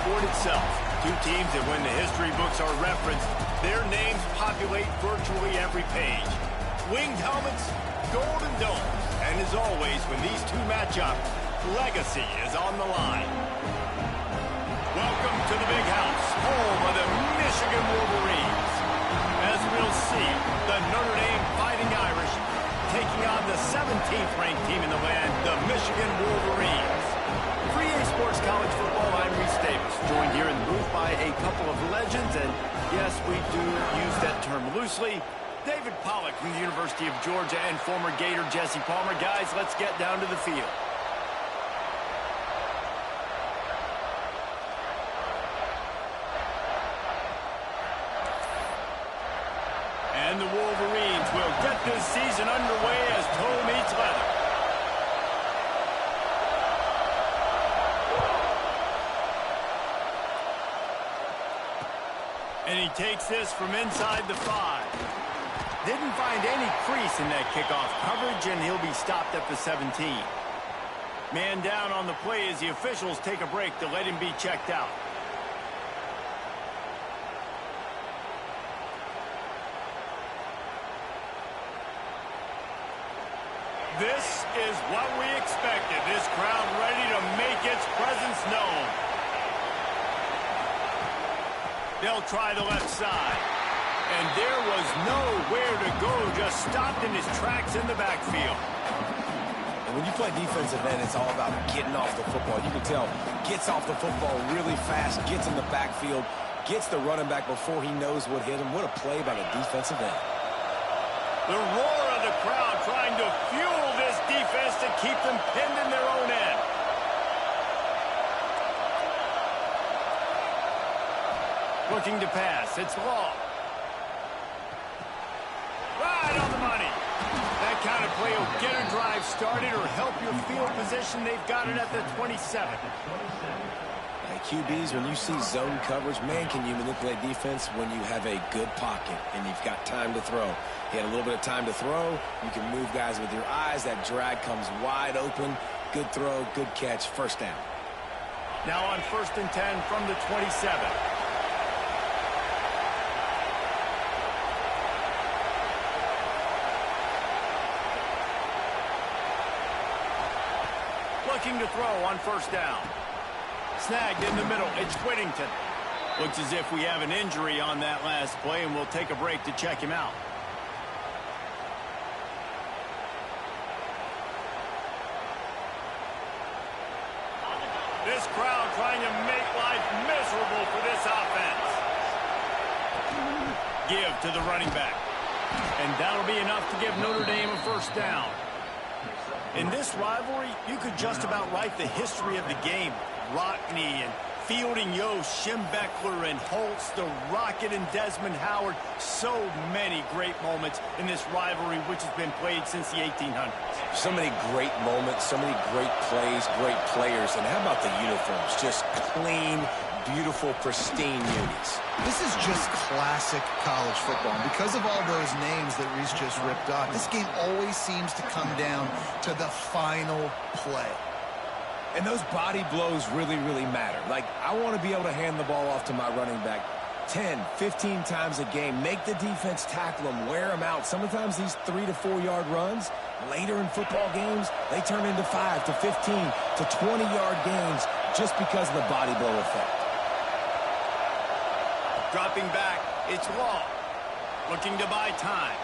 sport itself. Two teams that when the history books are referenced, their names populate virtually every page. Winged helmets, golden domes, and as always, when these two match up, legacy is on the line. Welcome to the Big House, home of the Michigan Wolverines. As we'll see, the Notre Dame Fighting Irish taking on the 17th ranked team in the land, the Michigan Wolverines. For EA Sports College Football, I'm Reese Davis, joined here in the booth by a couple of legends, and yes, we do use that term loosely. David Pollack from the University of Georgia and former Gator Jesse Palmer. Guys, let's get down to the field. And the Wolverines will get this season underway as toe meets leather. And he takes this from inside the 5. Didn't find any crease in that kickoff coverage, and he'll be stopped at the 17. Man down on the play as the officials take a break to let him be checked out. This is what we expected. This crowd ready to make its presence known. They'll try the left side. And there was nowhere to go, just stopped in his tracks in the backfield. And when you play defensive end, it's all about getting off the football. You can tell, gets off the football really fast, gets in the backfield, gets the running back before he knows what hit him. What a play by the defensive end. The roar of the crowd trying to fuel this defense to keep them pinned in their own end. Looking to pass, it's Law. Right on the money. That kind of play will get a drive started or help your field position. They've got it at the 27. QBs, when you see zone coverage, man, can you manipulate defense when you have a good pocket and you've got time to throw. He had a little bit of time to throw. You can move guys with your eyes. That drag comes wide open. Good throw, good catch, first down. Now on 1st and 10 from the 27. Looking to throw on 1st down. Snagged in the middle, it's Whittington. Looks as if we have an injury on that last play, and we'll take a break to check him out. This crowd trying to make life miserable for this offense. Give to the running back. And that'll be enough to give Notre Dame a 1st down. In this rivalry, you could just about write the history of the game. Rockney and Fielding Yost, Schembechler and Holtz, the Rocket and Desmond Howard. So many great moments in this rivalry, which has been played since the 1800s. So many great moments, so many great plays, great players. And how about the uniforms? Just clean, beautiful, pristine unis. This is just classic college football. And because of all those names that Reese just ripped off, this game always seems to come down to the final play. And those body blows really, really matter. Like, I want to be able to hand the ball off to my running back 10, 15 times a game. Make the defense tackle them, wear them out. Sometimes these 3 to 4 yard runs, later in football games, they turn into 5 to 15 to 20 yard gains just because of the body blow effect. Dropping back, it's Law. Looking to buy time.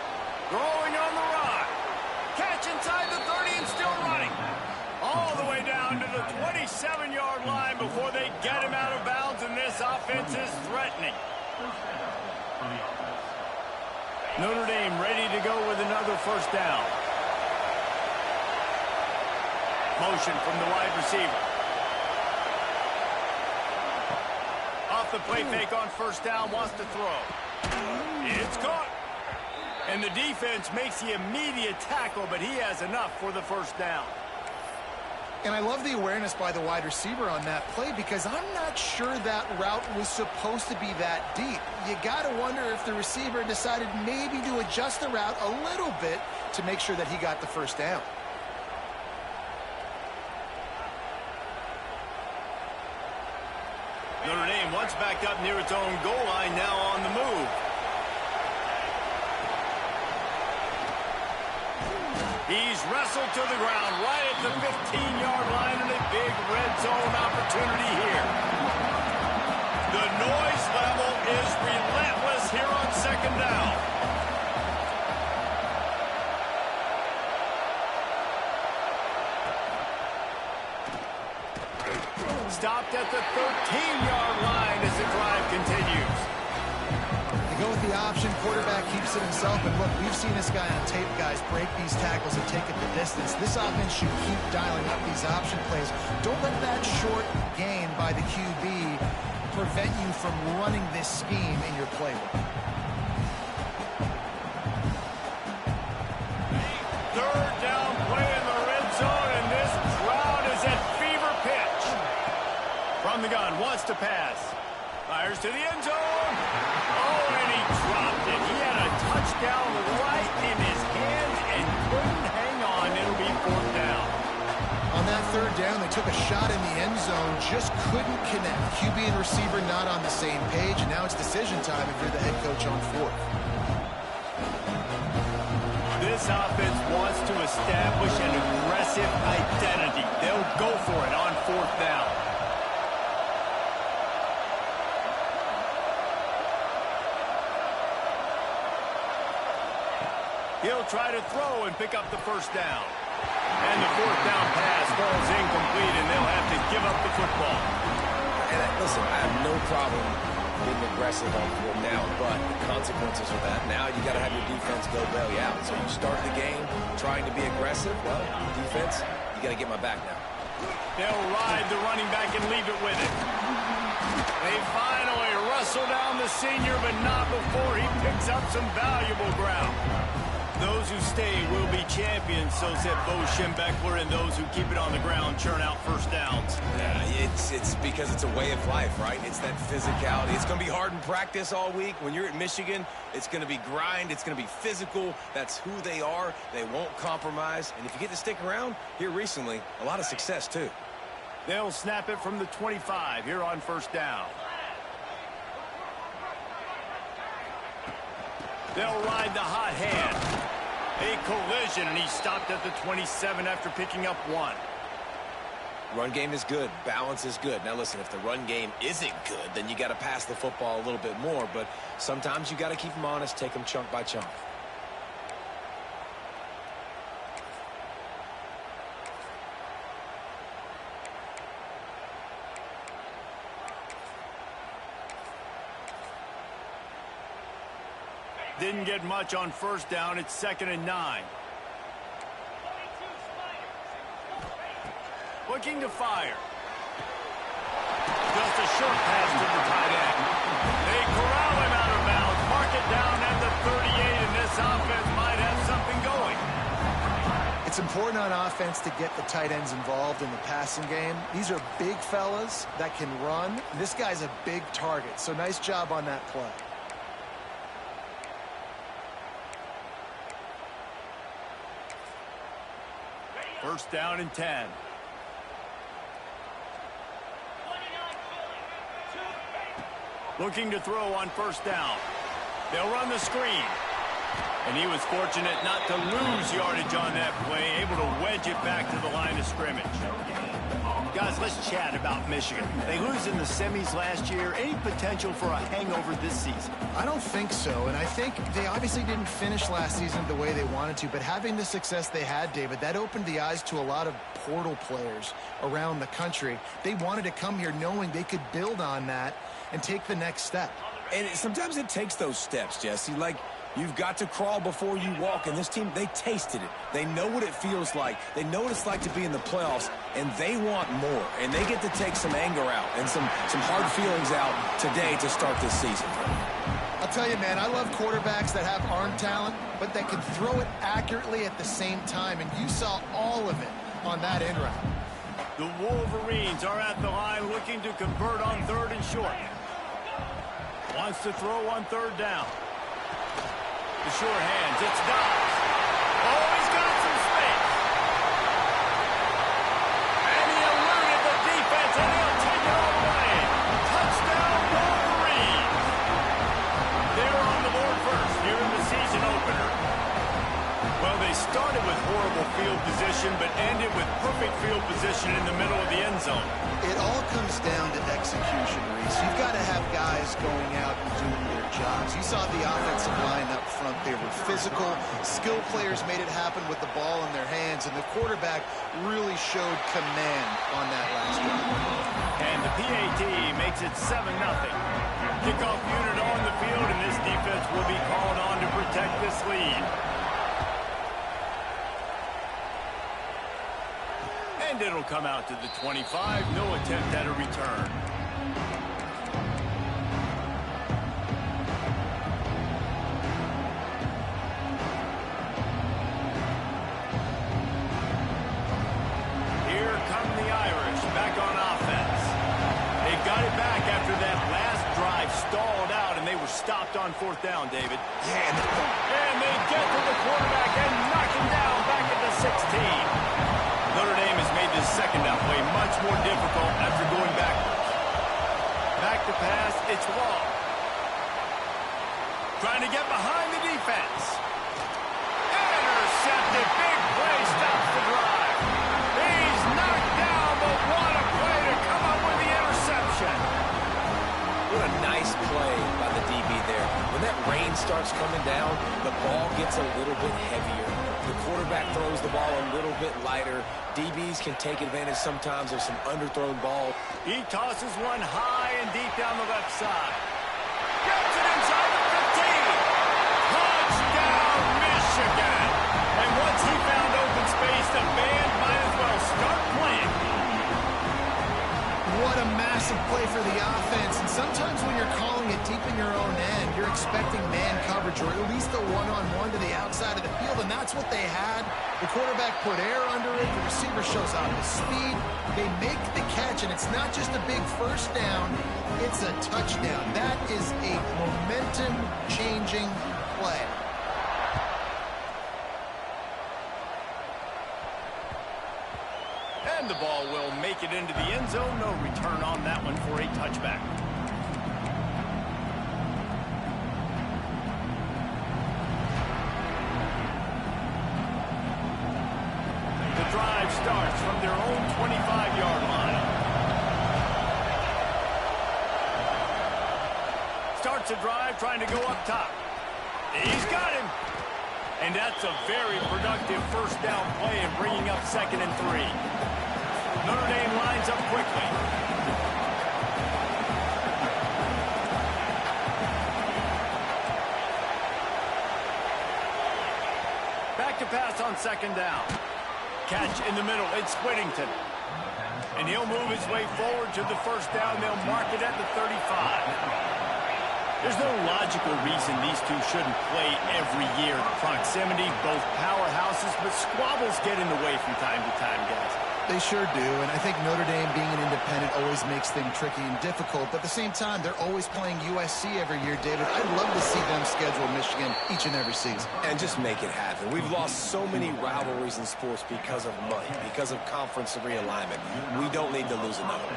Throwing on the run. Catch inside the 30 and still running. All the way down to the 27-yard line before they get him out of bounds, and this offense is threatening. Notre Dame ready to go with another 1st down. Motion from the wide receiver. Off the play fake on 1st down, wants to throw. It's caught. And the defense makes the immediate tackle, but he has enough for the 1st down. And I love the awareness by the wide receiver on that play because I'm not sure that route was supposed to be that deep. You got to wonder if the receiver decided maybe to adjust the route a little bit to make sure that he got the 1st down. Notre Dame once backed up near its own goal line, now on the move. He's wrestled to the ground right at the 15-yard line, and a big red zone opportunity here. The noise level is relentless here on second down. Stopped at the 13-yard line as the drive continues. They go with the option. Quarterback keeps it himself. And look, we've seen this guy on tape, guys, break these tackles and take it the distance. This offense should keep dialing up these option plays. Don't let that short gain by the QB prevent you from running this scheme in your playbook. Third down play in the red zone, and this crowd is at fever pitch. From the gun, wants to pass. Fires to the end zone. Oh, and he dropped it. He had a touchdown right in his hands and couldn't hang on. It'll be fourth down. On that third down, they took a shot in the end zone, just couldn't connect. QB and receiver not on the same page, and now it's decision time if you're the head coach on fourth. This offense wants to establish an aggressive identity. They'll go for it on fourth down. He'll try to throw and pick up the first down. And the fourth down pass falls incomplete, and they'll have to give up the football. And listen, I have no problem being aggressive on fourth down, but the consequences of that, now you got to have your defense go bail you out. So you start the game trying to be aggressive. Well, defense, you got to get my back now. They'll ride the running back and leave it with it. They finally wrestle down the senior, but not before he picks up some valuable ground. Those who stay will be champions, so said Bo Schembechler, and those who keep it on the ground churn out first downs. Yeah, it's because it's a way of life, right? It's that physicality. It's going to be hard in practice all week. When you're at Michigan, it's going to be grind. It's going to be physical. That's who they are. They won't compromise. And if you get to stick around here recently, a lot of success, too. They'll snap it from the 25 here on first down. They'll ride the hot hand. A collision, and he stopped at the 27 after picking up one. Run game is good. Balance is good. Now, listen, if the run game isn't good, then you got to pass the football a little bit more. But sometimes you got to keep them honest, take them chunk by chunk. Didn't get much on first down. It's 2nd and 9. Looking to fire. Just a short pass to the tight end. They corral him out of bounds. Mark it down at the 38, and this offense might have something going. It's important on offense to get the tight ends involved in the passing game. These are big fellas that can run. This guy's a big target, so nice job on that play. First down and 10. Looking to throw on first down. They'll run the screen. And he was fortunate not to lose yardage on that play, able to wedge it back to the line of scrimmage. Guys, let's chat about Michigan. They lose in the semis last year. Any potential for a hangover this season? I don't think so, and I think they obviously didn't finish last season the way they wanted to, but having the success they had, David, that opened the eyes to a lot of portal players around the country. They wanted to come here knowing they could build on that and take the next step. And sometimes it takes those steps, Jesse. Like, you've got to crawl before you walk, and this team, they tasted it. They know what it feels like. They know what it's like to be in the playoffs, and they want more. And they get to take some anger out and some hard feelings out today to start this season. I'll tell you, man, I love quarterbacks that have arm talent, but that can throw it accurately at the same time, and you saw all of it on that end route. The Wolverines are at the line looking to convert on 3rd and short. Wants to throw on 3rd down. The sure hands, it's Dobbs. Oh, he's got some space. And he eluded the defense, and he'll take it all the way. Touchdown. position in the middle of the end zone. It all comes down to execution, Reese. You've got to have guys going out and doing their jobs. You saw the offensive line up front. They were physical. Skilled players made it happen with the ball in their hands, and the quarterback really showed command on that last drive. And the PAT makes it 7-0. Kickoff unit on the field, and this defense will be called on to protect this lead. And it'll come out to the 25. No attempt at a return. Here come the Irish back on offense. They got it back after that last drive stalled out, and they were stopped on 4th down, David. Yeah, and they get to the quarterback and knock him down back at the 16. Notre Dame has made this second down play much more difficult after going backwards. Back to pass, it's long. Trying to get behind the defense. Intercepted, big play, stops the drive. He's knocked down, but what a play to come up with the interception. what a nice play by the DB there. When that rain starts coming down, the ball gets a little bit heavier. The quarterback throws the ball a little bit lighter. DBs can take advantage sometimes of some underthrown ball. He tosses one high and deep down the left side. Gets it inside the 15. Touchdown, Michigan. And once he found open space, the band might as well start playing. What a massive play for the offense. And sometimes when you're calling it deep in your own end, you're expecting man coverage or at least a one-on-one to the outside of the field, and that's what they had. The quarterback put air under it. The receiver shows off his speed. They make the catch, and it's not just a big first down. It's a touchdown. That is a momentum-changing play. And the ball will make it into the end zone. No return on that one for a touchback. The drive starts from their own 25-yard line. Starts a drive trying to go up top. He's got him. And that's a very productive first down play and bringing up 2nd and 3. Notre Dame lines up quickly. Back to pass on 2nd down. Catch in the middle. It's Whittington. And he'll move his way forward to the first down. They'll mark it at the 35. There's no logical reason these two shouldn't play every year. Proximity, both powerhouses, but squabbles get in the way from time to time, guys. They sure do, and I think Notre Dame being an independent always makes things tricky and difficult, but at the same time, they're always playing USC every year, David. I'd love to see them schedule Michigan each and every season. And just make it happen. We've lost so many rivalries in sports because of money, because of conference realignment. We don't need to lose another one.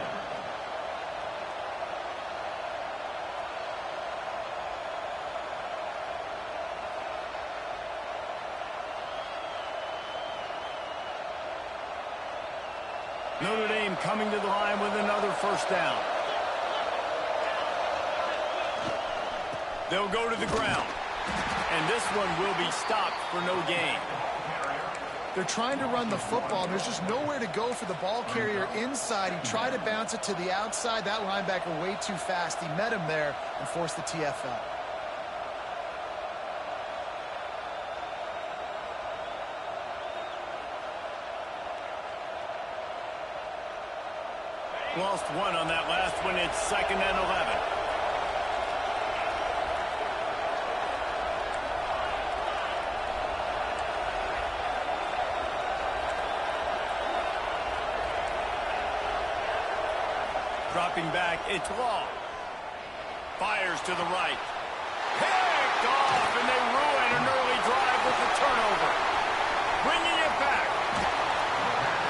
Notre Dame coming to the line with another first down. They'll go to the ground. And this one will be stopped for no gain. They're trying to run the football, and there's just nowhere to go for the ball carrier inside. He tried to bounce it to the outside. That linebacker way too fast. He met him there and forced the TFL. Lost one on that last one. It's 2nd and 11. Dropping back, it's long. Fires to the right. Picked off, and they ruin an early drive with the turnover. Bringing it back.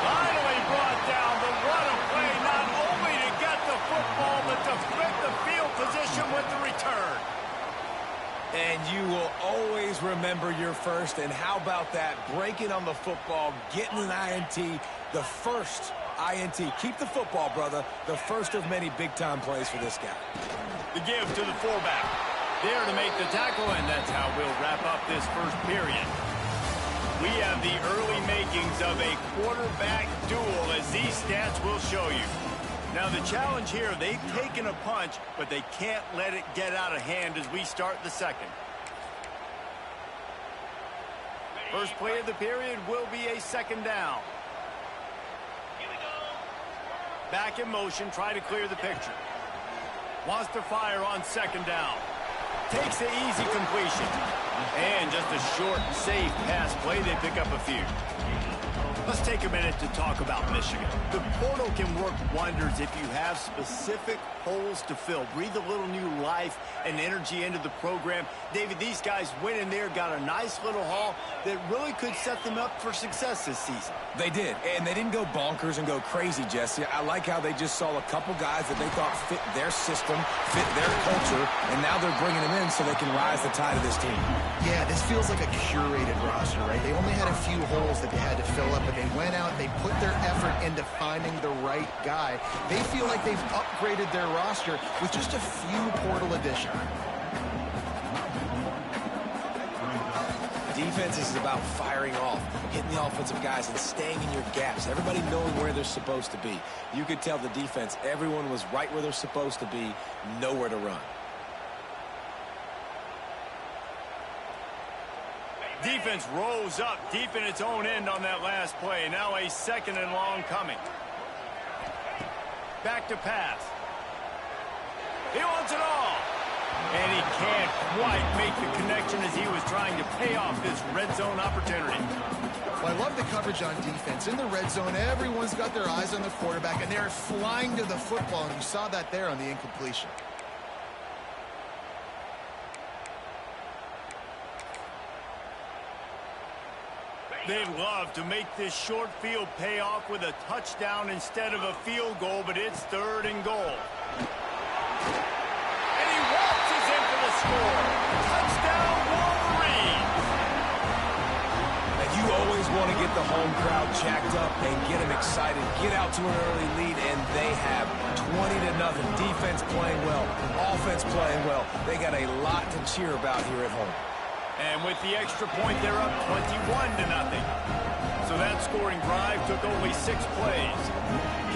Finally brought down, but what a play, not only to get the football, but to flip the field position with the return. And you will always remember your first. And how about that? Breaking on the football, getting an INT, the first INT. Keep the football, brother. The first of many big-time plays for this guy. The give to the fullback. There to make the tackle, and that's how we'll wrap up this first period. We have the early makings of a quarterback duel, as these stats will show you. Now, the challenge here, they've taken a punch, but they can't let it get out of hand as we start the second. First play of the period will be a second down. Back in motion, try to clear the picture. Wants to fire on second down. Takes the easy completion. And just a short, safe pass play. They pick up a few. Let's take a minute to talk about Michigan. The portal can work wonders if you have specific holes to fill. Breathe a little new life and energy into the program. David, these guys went in there, got a nice little haul that really could set them up for success this season. They did, and they didn't go bonkers and go crazy, Jesse. I like how they just saw a couple guys that they thought fit their system, fit their culture, and now they're bringing them in so they can rise the tide of this team. Yeah, this feels like a curated roster, right? They only had a few holes that they had to fill up, but they went out, they put their effort into finding the right guy. They feel like they've upgraded their roster with just a few portal additions. Defense is about firing off, hitting the offensive guys, and staying in your gaps. Everybody knowing where they're supposed to be. You could tell the defense, everyone was right where they're supposed to be, nowhere to run. Defense rose up deep in its own end on that last play. Now a second and long coming. Back to pass. He wants it all. And he can't quite make the connection as he was trying to pay off this red zone opportunity. Well, I love the coverage on defense. In the red zone, everyone's got their eyes on the quarterback, and they're flying to the football, and you saw that there on the incompletion. They'd love to make this short field pay off with a touchdown instead of a field goal, but it's third and goal. And he waltzes in for the score. Touchdown, Wolverines! And you always want to get the home crowd jacked up and get them excited. Get out to an early lead, and they have 20-0. Defense playing well, offense playing well. They got a lot to cheer about here at home. And with the extra point, they're up 21-0. So that scoring drive took only 6 plays.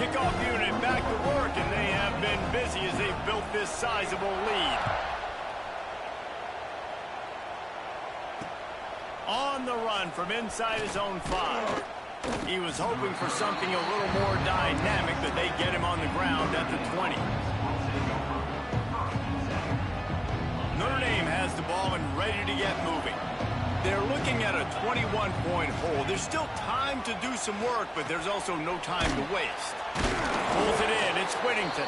Kickoff unit back to work, and they have been busy as they've built this sizable lead. On the run from inside his own 5. He was hoping for something a little more dynamic, but they get him on the ground at the 20. Notre Dame has the ball and ready to get moving. They're looking at a 21-point hole. There's still time to do some work, but there's also no time to waste. Pulls it in. It's Whittington.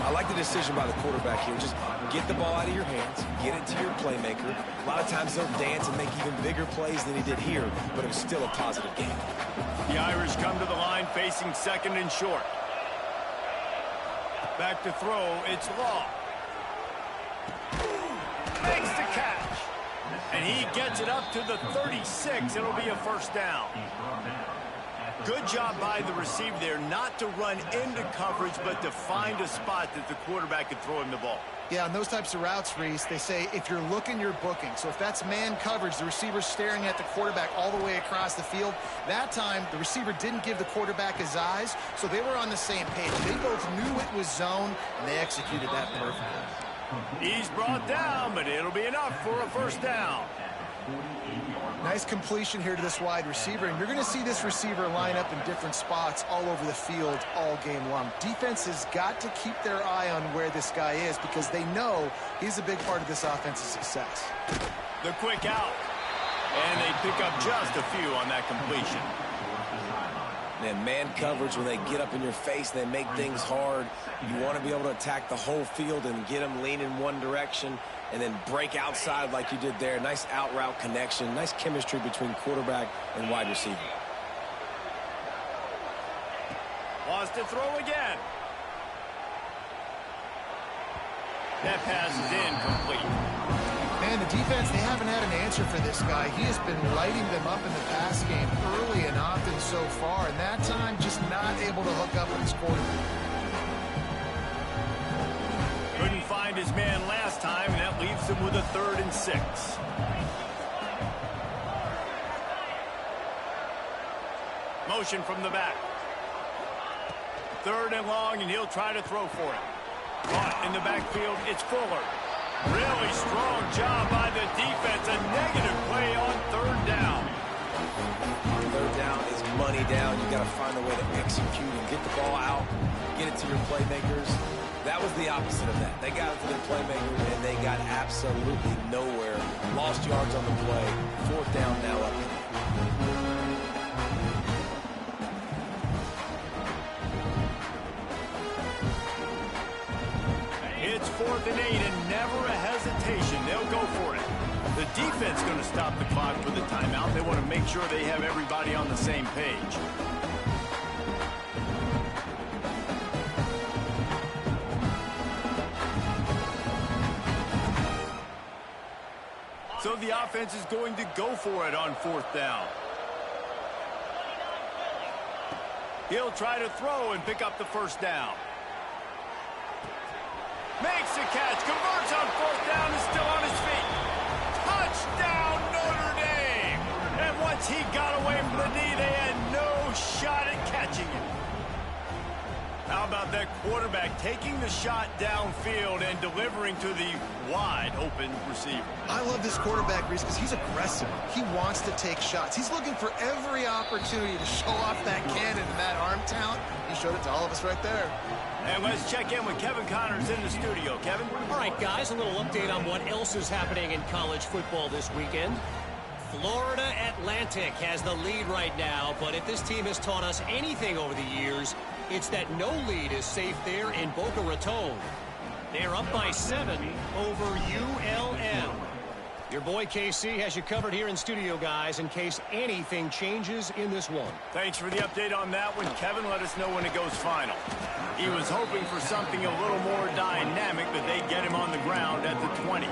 I like the decision by the quarterback here. Just get the ball out of your hands, get it to your playmaker. A lot of times they'll dance and make even bigger plays than he did here, but it was still a positive game. The Irish come to the line facing second and short. Back to throw. It's Law. Makes the catch. And he gets it up to the 36. It'll be a first down. Good job by the receiver there not to run into coverage, but to find a spot that the quarterback could throw him the ball. Yeah, on those types of routes, Reese, they say if you're looking, you're booking. So if that's man coverage, the receiver's staring at the quarterback all the way across the field. That time, the receiver didn't give the quarterback his eyes, so they were on the same page. They both knew it was zone, and they executed that perfectly. He's brought down, but it'll be enough for a first down. Nice completion here to this wide receiver, and you're going to see this receiver line up in different spots all over the field all game long. Defense has got to keep their eye on where this guy is because they know he's a big part of this offense's success. The quick out, and they pick up just a few on that completion. And man coverage, when they get up in your face, they make things hard. You want to be able to attack the whole field and get them lean in one direction and then break outside like you did there. Nice out route connection, nice chemistry between quarterback and wide receiver. Wants to throw again. That pass is incomplete. Man, the defense, they haven't had an answer for this guy. He has been lighting them up in the pass game early and often so far, and that time just not able to hook up with his quarterback. Couldn't find his man last time, and that leaves him with a 3rd and 6. Motion from the back. 3rd and long, and he'll try to throw for it. Caught in the backfield, it's Fuller. Really strong job by the defense. A negative play on 3rd down. 3rd down is money down. You got to find a way to execute and get the ball out, get it to your playmakers. That was the opposite of that. They got it to their playmakers, and they got absolutely nowhere. Lost yards on the play. 4th down now up. It's 4th and 8, and never a hesitation. They'll go for it. The defense going to stop the clock with a timeout. They want to make sure they have everybody on the same page. So the offense is going to go for it on 4th down. He'll try to throw and pick up the 1st down. Makes the catch, converts on 4th down, is still on his feet. Touchdown, Notre Dame! And once he got away from the knee, they had no shot at catching him. How about that quarterback taking the shot downfield and delivering to the wide-open receiver? I love this quarterback, Reese, because he's aggressive. He wants to take shots. He's looking for every opportunity to show off that cannon and that arm talent. He showed it to all of us right there. And let's check in with Kevin Connors in the studio. Kevin? All right, guys, a little update on what else is happening in college football this weekend. Florida Atlantic has the lead right now, but if this team has taught us anything over the years, it's that no lead is safe there in Boca Raton. They're up by 7 over ULM. Your boy KC has you covered here in studio, guys, in case anything changes in this one. Thanks for the update on that one, Kevin. Let us know when it goes final. He was hoping for something a little more dynamic, but they get him on the ground at the 20.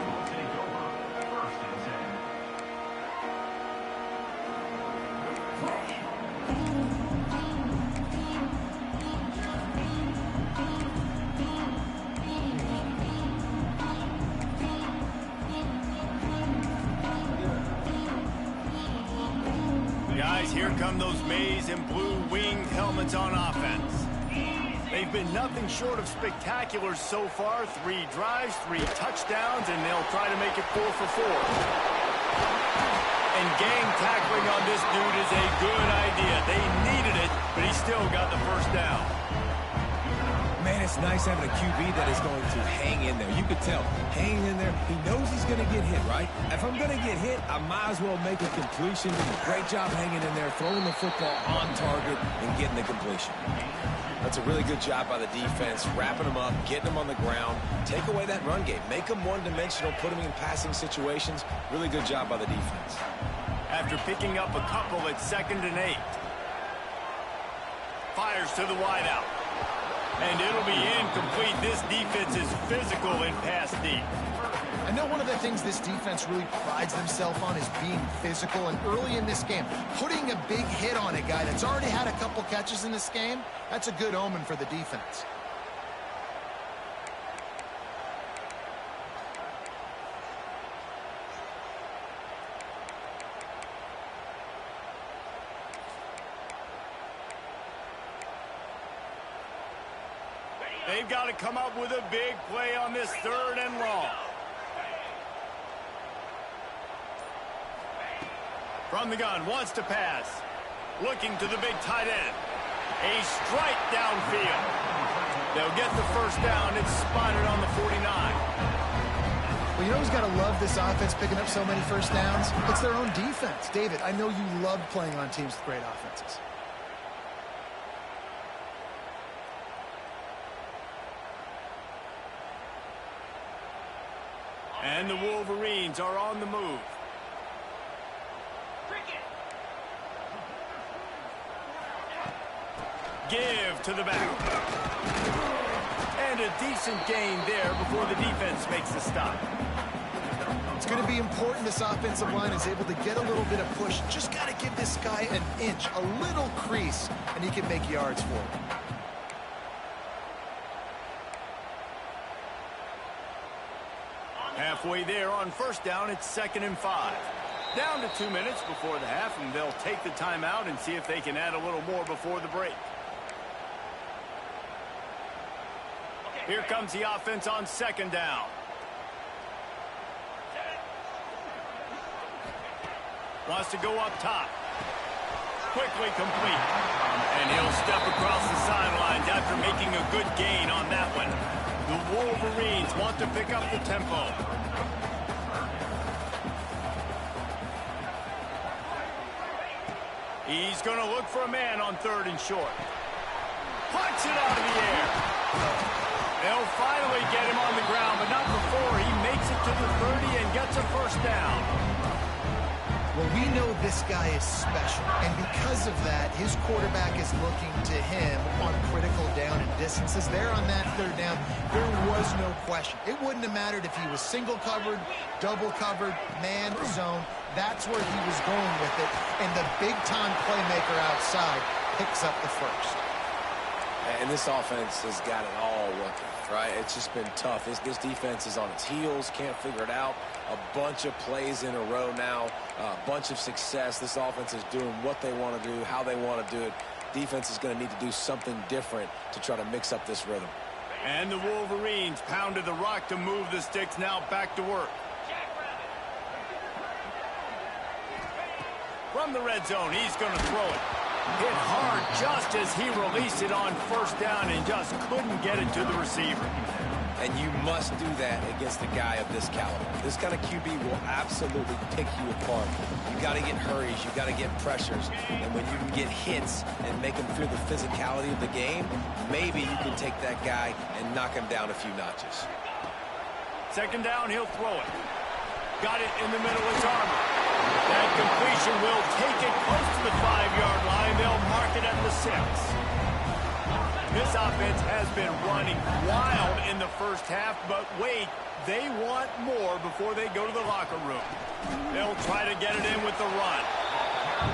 Guys, here come those maize and blue winged helmets on offense. They've been nothing short of spectacular so far. 3 drives, 3 touchdowns, and they'll try to make it 4 for 4. And gang tackling on this dude is a good idea. They needed it, but he still got the 1st down. Man, it's nice having a QB that is going to hang in there. You could tell, hanging in there, he knows he's going to get hit, right? If I'm going to get hit, I might as well make a completion. Great job hanging in there, throwing the football on target, and getting the completion. That's a really good job by the defense, wrapping them up, getting them on the ground. Take away that run game. Make them one-dimensional, put them in passing situations. Really good job by the defense. After picking up a couple at 2nd and 8. Fires to the wideout. And it'll be incomplete. This defense is physical in pass deep. I know one of the things this defense really prides themselves on is being physical, and early in this game, putting a big hit on a guy that's already had a couple catches in this game, that's a good omen for the defense. They've got to come up with a big play on this 3rd and long. From the gun, wants to pass. Looking to the big tight end. A strike downfield. They'll get the 1st down. It's spotted on the 49. Well, you know who's got to love this offense picking up so many 1st downs? It's their own defense. David, I know you love playing on teams with great offenses. And the Wolverines are on the move. Give to the back. And a decent gain there before the defense makes the stop. It's going to be important this offensive line is able to get a little bit of push. Just got to give this guy an inch, a little crease, and he can make yards for it. Halfway there on first down, it's 2nd and 5. Down to 2 minutes before the half, and they'll take the timeout and see if they can add a little more before the break. Here comes the offense on 2nd down. Wants to go up top. Quickly complete. And he'll step across the sidelines after making a good gain on that one. The Wolverines want to pick up the tempo. He's going to look for a man on 3rd and short. Punts it out of the air. They'll finally get him on the ground, but not before he makes it to the 30 and gets a first down. Well, we know this guy is special, and because of that, his quarterback is looking to him on critical down and distances. There on that 3rd down, there was no question. It wouldn't have mattered if he was single covered, double covered, man, zone. That's where he was going with it, and the big-time playmaker outside picks up the first. And this offense has got it all working, right? It's just been tough. This defense is on its heels, can't figure it out. A bunch of plays in a row now, a bunch of success. This offense is doing what they want to do, how they want to do it. Defense is going to need to do something different to try to mix up this rhythm. And the Wolverines pounded the rock to move the sticks, now back to work. From the red zone, he's going to throw it. Hit hard just as he released it on first down and just couldn't get it to the receiver. And you must do that against a guy of this caliber. This kind of QB will absolutely pick you apart. You got to get hurries, you got to get pressures, and when you can get hits and make him feel the physicality of the game, maybe you can take that guy and knock him down a few notches. 2nd down, he'll throw it. Got it in the middle of his armor. That completion will take it close to the 5-yard line. They'll mark it at the 6. This offense has been running wild in the first half, but wait, they want more before they go to the locker room. They'll try to get it in with the run.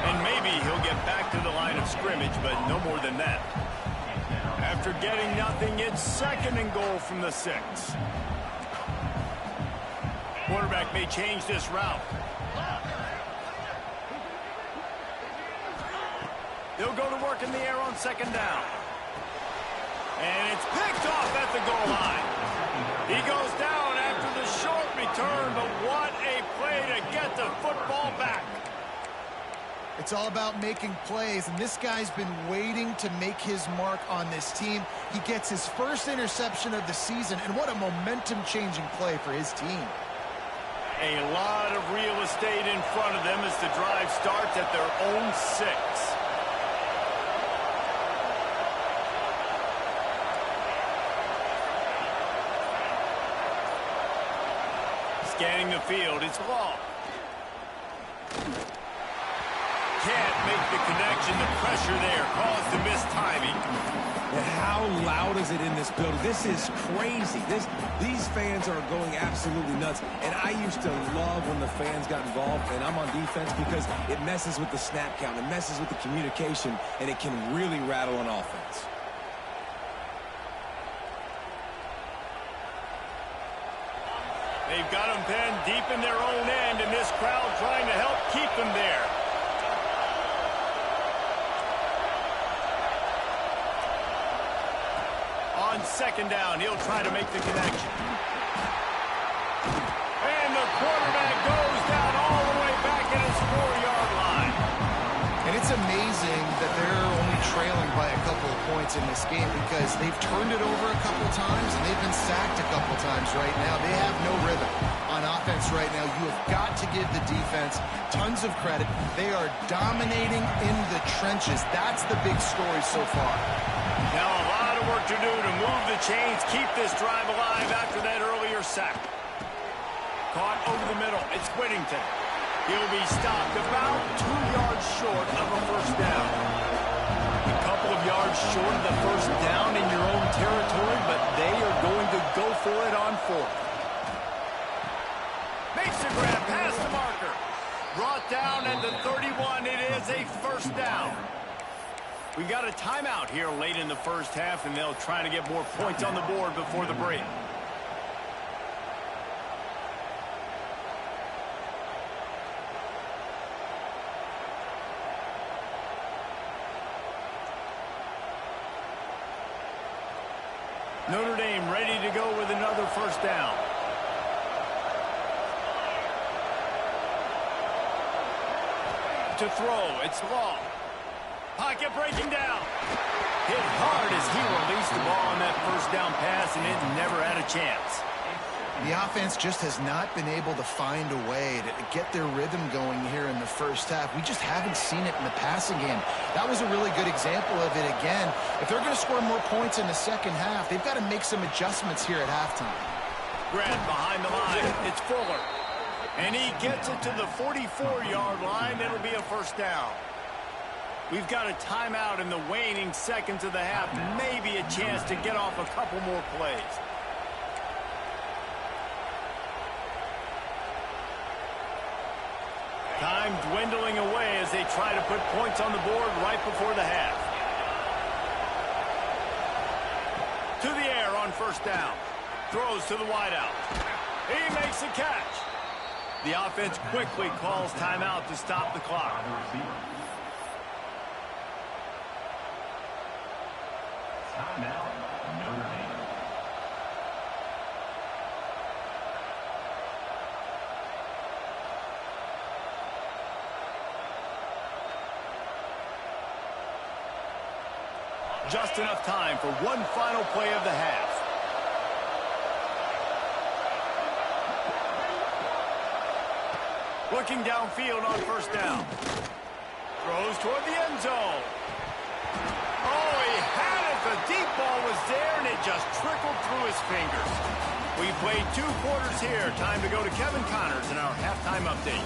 And maybe he'll get back to the line of scrimmage, but no more than that. After getting nothing, it's 2nd and goal from the 6. Quarterback may change this route. They'll go to work in the air on 2nd down. And it's picked off at the goal line. He goes down after the short return, but what a play to get the football back. It's all about making plays, and this guy's been waiting to make his mark on this team. He gets his first interception of the season, and what a momentum-changing play for his team. A lot of real estate in front of them as the drive starts at their own 6. Scanning the field, it's Law. Can't make the connection. The pressure there caused the missed timing. And how loud is it in this building? This is crazy. These fans are going absolutely nuts. And I used to love when the fans got involved, and I'm on defense, because it messes with the snap count, it messes with the communication, and it can really rattle an offense. They've got them pinned deep in their own end, and this crowd trying to help keep them there. On 2nd down, he'll try to make the connection. And the quarterback goes down all the way back at his 4-yard line. And it's amazing that they're only trailing by a couple of points in this game, because they've turned it over a couple times and they've been sacked a couple times right now. They have no rhythm on offense right now. You have got to give the defense tons of credit. They are dominating in the trenches. That's the big story so far. Now a lot of work to do to move the chains, keep this drive alive after that earlier sack. Caught over the middle. It's Whittington. He'll be stopped about 2 yards short of a first down. A couple of yards short of the first down in your own territory, but they are going to go for it on 4th. Makes the grab past the marker. Brought down at the 31. It is a first down. We've got a timeout here late in the first half, and they'll try to get more points on the board before the break. Notre Dame ready to go with another first down. To throw, it's long. Pocket breaking down. Hit hard as he released the ball on that first down pass, and it never had a chance. The offense just has not been able to find a way to get their rhythm going here in the first half. We just haven't seen it in the passing game. That was a really good example of it again. If they're going to score more points in the second half, they've got to make some adjustments here at halftime. Grab behind the line. It's Fuller. And he gets it to the 44-yard line. It'll be a first down. We've got a timeout in the waning seconds of the half. Maybe a chance to get off a couple more plays. Time dwindling away as they try to put points on the board right before the half. To the air on first down. Throws to the wideout. He makes the catch. The offense quickly calls timeout to stop the clock. Timeout, Notre Dame. Just enough time for one final play of the half. Looking downfield on first down. Throws toward the end zone. Oh, he had it. The deep ball was there, and it just trickled through his fingers. We played 2 quarters here. Time to go to Kevin Connors in our halftime update.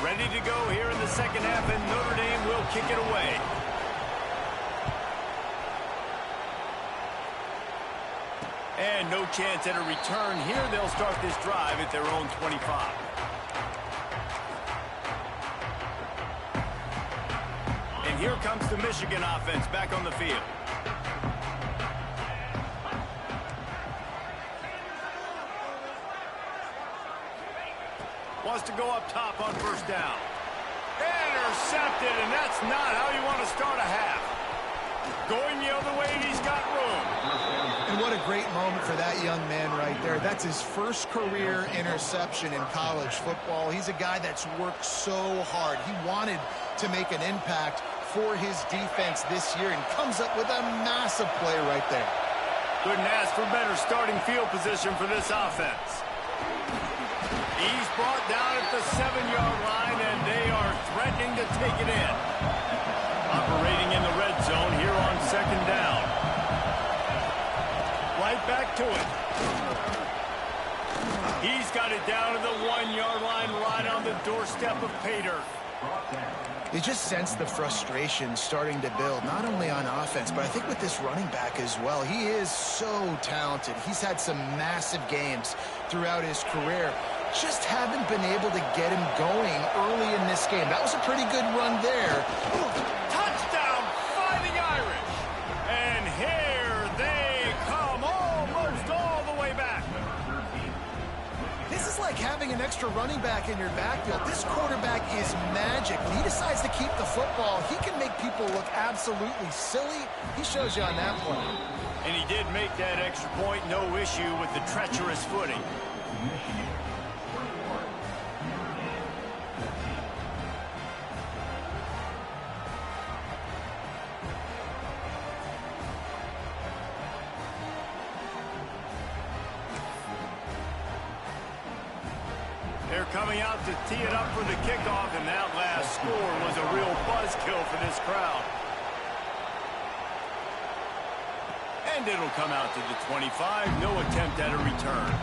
Ready to go here in the second half, and Notre Dame will kick it away. And no chance at a return here. They'll start this drive at their own 25. And here comes the Michigan offense back on the field. Wants to go up top on first down. Intercepted, and that's not how you want to start a half. Going the other way, and he's got room. And what a great moment for that young man right there. That's his first career interception in college football. He's a guy that's worked so hard. He wanted to make an impact for his defense this year and comes up with a massive play right there. Couldn't ask for better starting field position for this offense. He's brought down at the 7-yard line, and they are threatening to take it in. Operating in the red zone here on second down. Right back to it. He's got it down to the 1-yard line, right on the doorstep of Pater. You just sense the frustration starting to build, not only on offense, but I think with this running back as well. He is so talented. He's had some massive games throughout his career. Just haven't been able to get him going early in this game. That was a pretty good run there. Touchdown, Fighting Irish. And here they come, almost all the way back. This is like having an extra running back in your backfield. This quarterback is magic. When he decides to keep the football, he can make people look absolutely silly. He shows you on that play. And he did make that extra point, no issue with the treacherous footing. They're coming out to tee it up for the kickoff, and that last score was a real buzzkill for this crowd. And it'll come out to the 25. No attempt at a return.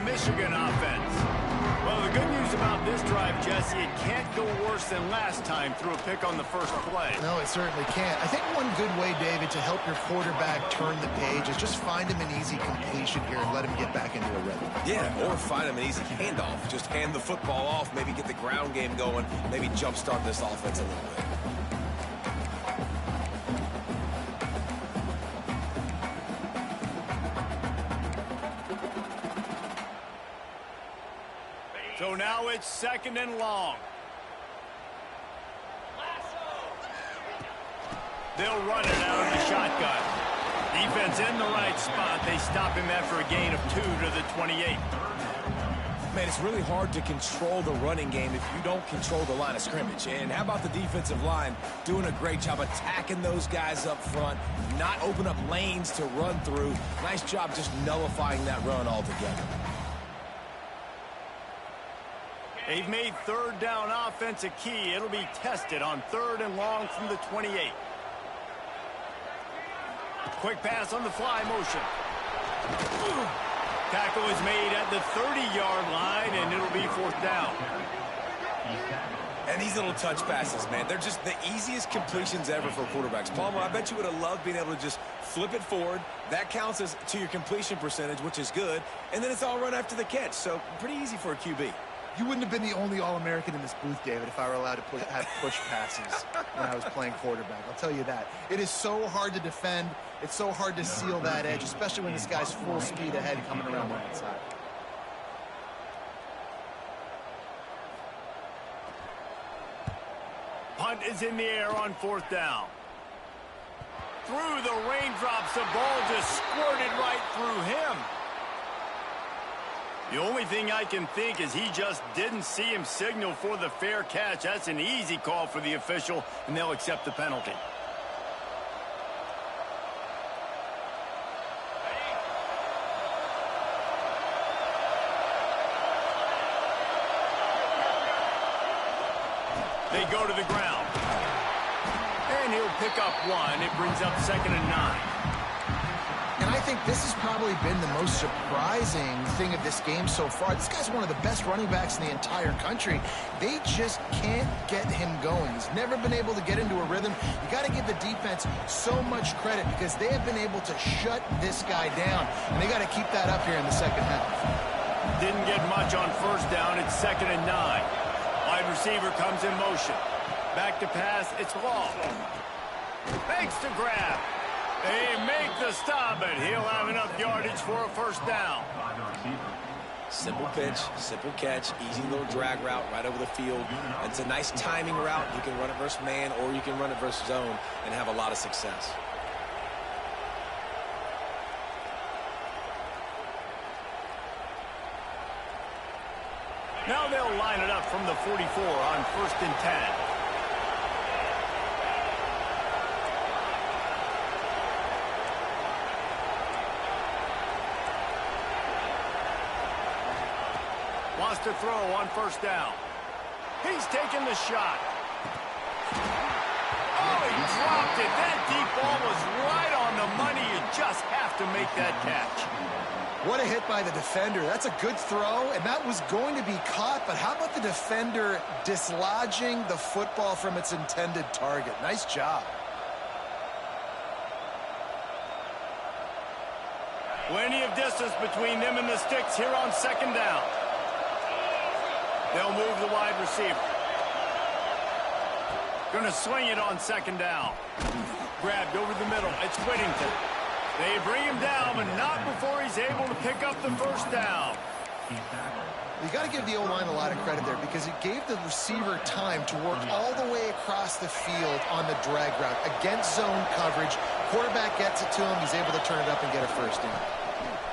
Michigan offense. Well, the good news about this drive, Jesse, it can't go worse than last time through a pick on the first play. No, it certainly can't. I think one good way, David, to help your quarterback turn the page is just find him an easy completion here and let him get back into a rhythm. Yeah, or find him an easy handoff. Just hand the football off, maybe get the ground game going, maybe jumpstart this offense a little bit. So now it's 2nd and long. They'll run it out of the shotgun. Defense in the right spot. They stop him after a gain of 2 to the 28. Man, it's really hard to control the running game if you don't control the line of scrimmage. And how about the defensive line doing a great job attacking those guys up front, not open up lanes to run through. Nice job just nullifying that run altogether. They've made 3rd down offense a key. It'll be tested on 3rd and long from the 28. Quick pass on the fly motion. Tackle is made at the 30-yard line, and it'll be 4th down. And these little touch passes, man, they're just the easiest completions ever for quarterbacks. Palmer, I bet you would have loved being able to just flip it forward. That counts as to your completion percentage, which is good. And then it's all run after the catch, so pretty easy for a QB. You wouldn't have been the only All-American in this booth, David, if I were allowed to have push passes when I was playing quarterback. I'll tell you that. It is so hard to defend. It's so hard to seal that edge, especially when this guy's full speed ahead coming around the outside. Punt is in the air on 4th down. Through the raindrops, the ball just squirted right through him. The only thing I can think is he just didn't see him signal for the fair catch. That's an easy call for the official, and they'll accept the penalty. They go to the ground. And he'll pick up 1. It brings up 2nd and 9. And I think this has probably been the most surprising thing of this game so far. This guy's one of the best running backs in the entire country. They just can't get him going. He's never been able to get into a rhythm. You got to give the defense so much credit because they have been able to shut this guy down. And they got to keep that up here in the second half. Didn't get much on 1st down. It's 2nd and 9. Wide receiver comes in motion. Back to pass. It's long. Makes the grab. They make the stop, and he'll have enough yardage for a 1st down. Simple pitch, simple catch, easy little drag route right over the field. It's a nice timing route. You can run it versus man, or you can run it versus zone and have a lot of success. Now they'll line it up from the 44 on 1st and 10. Wants to throw on 1st down. He's taking the shot. Oh, he dropped it. That deep ball was right on the money. You just have to make that catch. What a hit by the defender. That's a good throw, and that was going to be caught, but how about the defender dislodging the football from its intended target? Nice job. Plenty of distance between them and the sticks here on 2nd down. They'll move the wide receiver. Gonna swing it on 2nd down. Grabbed over the middle. It's Whittington. They bring him down, but not before he's able to pick up the 1st down. You got to give the O-line a lot of credit there because it gave the receiver time to work all the way across the field on the drag route against zone coverage. Quarterback gets it to him. He's able to turn it up and get a first down.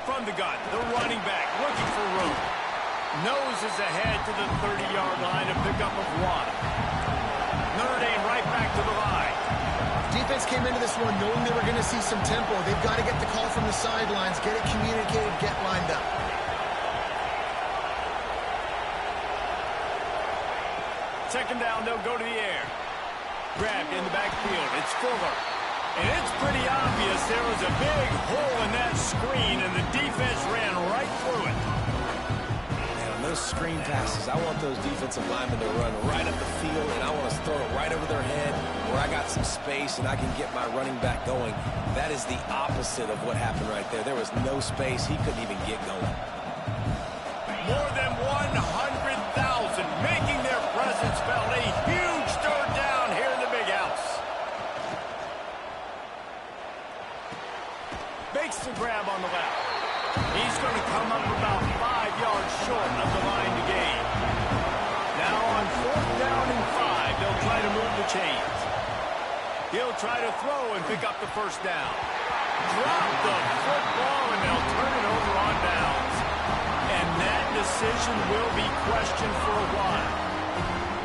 From the gun, the running back looking for room. Noses ahead to the 30-yard line to pick up a one. Notre Dame right back to the line. Defense came into this one knowing they were going to see some tempo. They've got to get the call from the sidelines, get it communicated, get lined up. Second down, they'll go to the air. Grabbed in the backfield. It's Fuller. And it's pretty obvious there was a big hole in that screen, and the defense ran right through it. And on those screen passes, I want those defensive linemen to run right up the field, and I want to throw it right over their head where I got some space and I can get my running back going. That is the opposite of what happened right there. There was no space. He couldn't even get going. More than 100,000 making their presence felt. A huge third down here in the big house. Makes the grab on the left. He's going to come up about 5 yards short of the line to gain. Now on 4th down and 5, they'll try to move the chains. He'll try to throw and pick up the first down. Drop the football and they'll turn it over on downs. And that decision will be questioned for a while.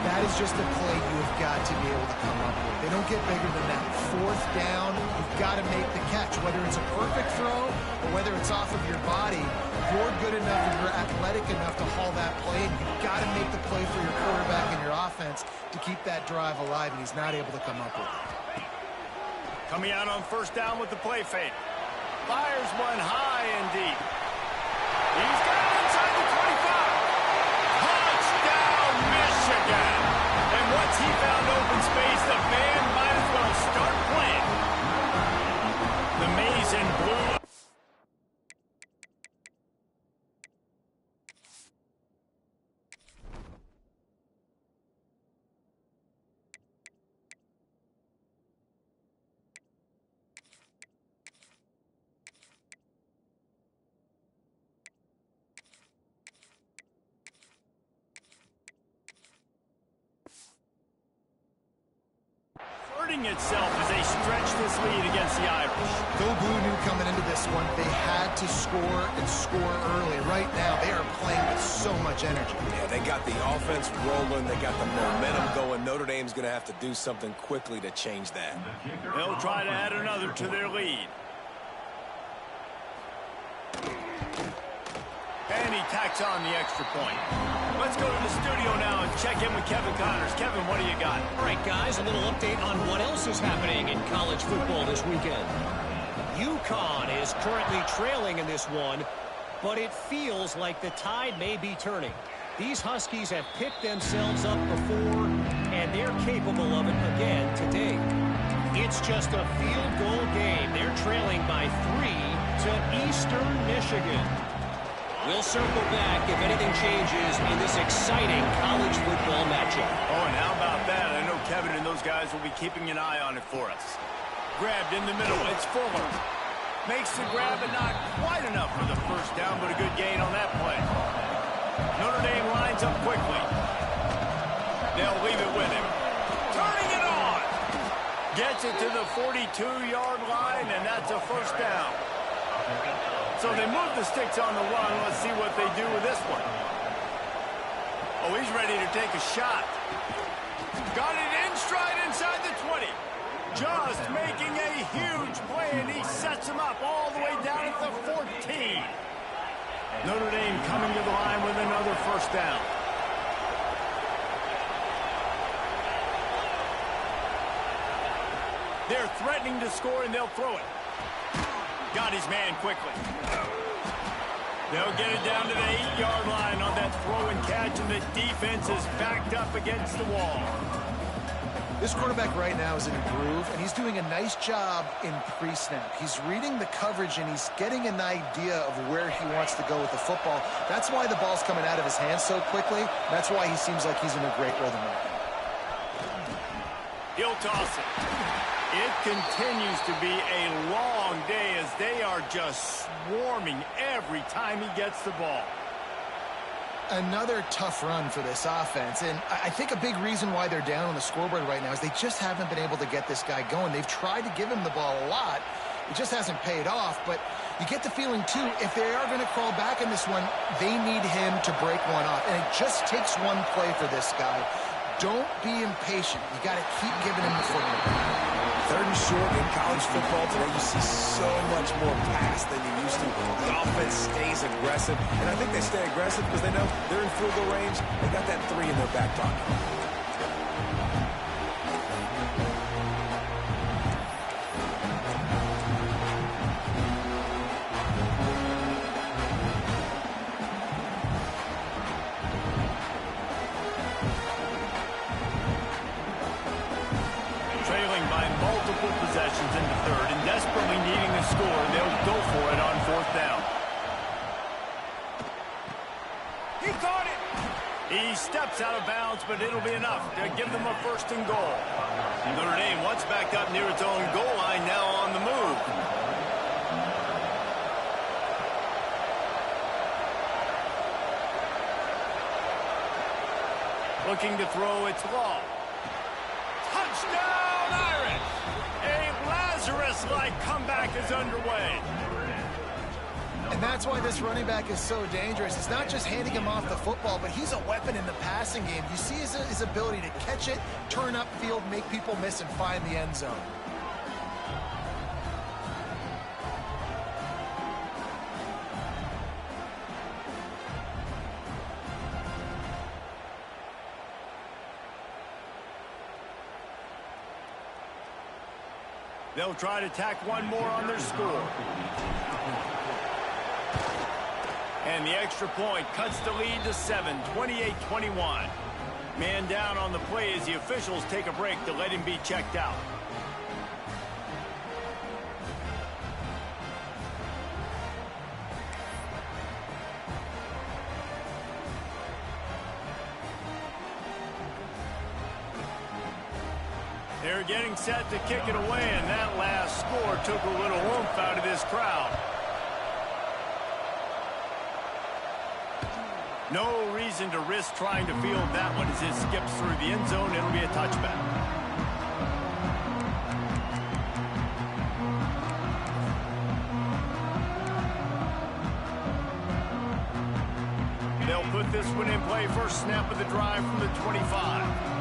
That is just a play you have got to be able to come up with. They don't get bigger than that. 4th down, you've got to make the catch. Whether it's a perfect throw or whether it's off of your body, you're good enough and you're athletic enough to haul that play, and you've got to make the play for your quarterback and your offense to keep that drive alive, and he's not able to come up with it. Coming out on 1st down with the play fake. Fires one high and deep. He's got it inside the 25. Touchdown, Michigan. And once he found open space, the band might as well start playing. The maize and blue. Itself as they stretch this lead against the Irish. Go Blue knew coming into this one they had to score and score early. Right now they are playing with so much energy. Yeah, they got the offense rolling. They got the momentum going. Notre Dame's going to have to do something quickly to change that. They'll try to add another to their lead. And he tacks on the extra point. Let's go to the studio now and check in with Kevin Connors. Kevin, what do you got? All right, guys, a little update on what else is happening in college football this weekend. UConn is currently trailing in this one, but it feels like the tide may be turning. These Huskies have picked themselves up before, and they're capable of it again today. It's just a field goal game. They're trailing by 3 to Eastern Michigan. We'll circle back if anything changes in this exciting college football matchup. Oh, and how about that? I know Kevin and those guys will be keeping an eye on it for us. Grabbed in the middle. It's Fuller. Makes the grab, but not quite enough for the first down, but a good gain on that play. Notre Dame lines up quickly. They'll leave it with him. Turning it on. Gets it to the 42-yard line, and that's a first down. So they move the sticks on the run. Let's see what they do with this one. Oh, he's ready to take a shot. Got it in stride inside the 20. Just making a huge play, and he sets him up all the way down at the 14. Notre Dame coming to the line with another first down. They're threatening to score, and they'll throw it. Got his man quickly. They'll get it down to the 8-yard line on that throw and catch, and the defense is backed up against the wall. This quarterback right now is in a groove, and he's doing a nice job in pre-snap. He's reading the coverage, and he's getting an idea of where he wants to go with the football. That's why the ball's coming out of his hands so quickly. That's why he seems like he's in a great rhythm right now. He'll toss it. It continues to be a long day as they are just swarming every time he gets the ball. Another tough run for this offense, and I think a big reason why they're down on the scoreboard right now is they just haven't been able to get this guy going. They've tried to give him the ball a lot. It just hasn't paid off, but you get the feeling, too, if they are going to crawl back in this one, they need him to break one off, and it just takes one play for this guy. Don't be impatient. You got to keep giving him the football. 3rd and short in college football today, you see so much more pass than you used to. The offense stays aggressive, and I think they stay aggressive because they know they're in field goal range. They got that 3 in their back pocket. Possessions into 3rd and desperately needing a score, they'll go for it on 4th down. He caught it! He steps out of bounds, but it'll be enough to give them a 1st and goal. Notre Dame once backed up near its own goal line, now on the move. Looking to throw, it's Law. Touchdown, Irish! A Lazarus-like comeback is underway. And that's why this running back is so dangerous. It's not just handing him off the football, but he's a weapon in the passing game. You see his ability to catch it, turn upfield, make people miss, and find the end zone. They'll try to tack one more on their score. And the extra point cuts the lead to 7, 28-21. Man down on the play as the officials take a break to let him be checked out. They're getting set to kick it away, and that last score took a little oomph out of this crowd. No reason to risk trying to field that one as it skips through the end zone. It'll be a touchback. They'll put this one in play. First snap of the drive from the 25.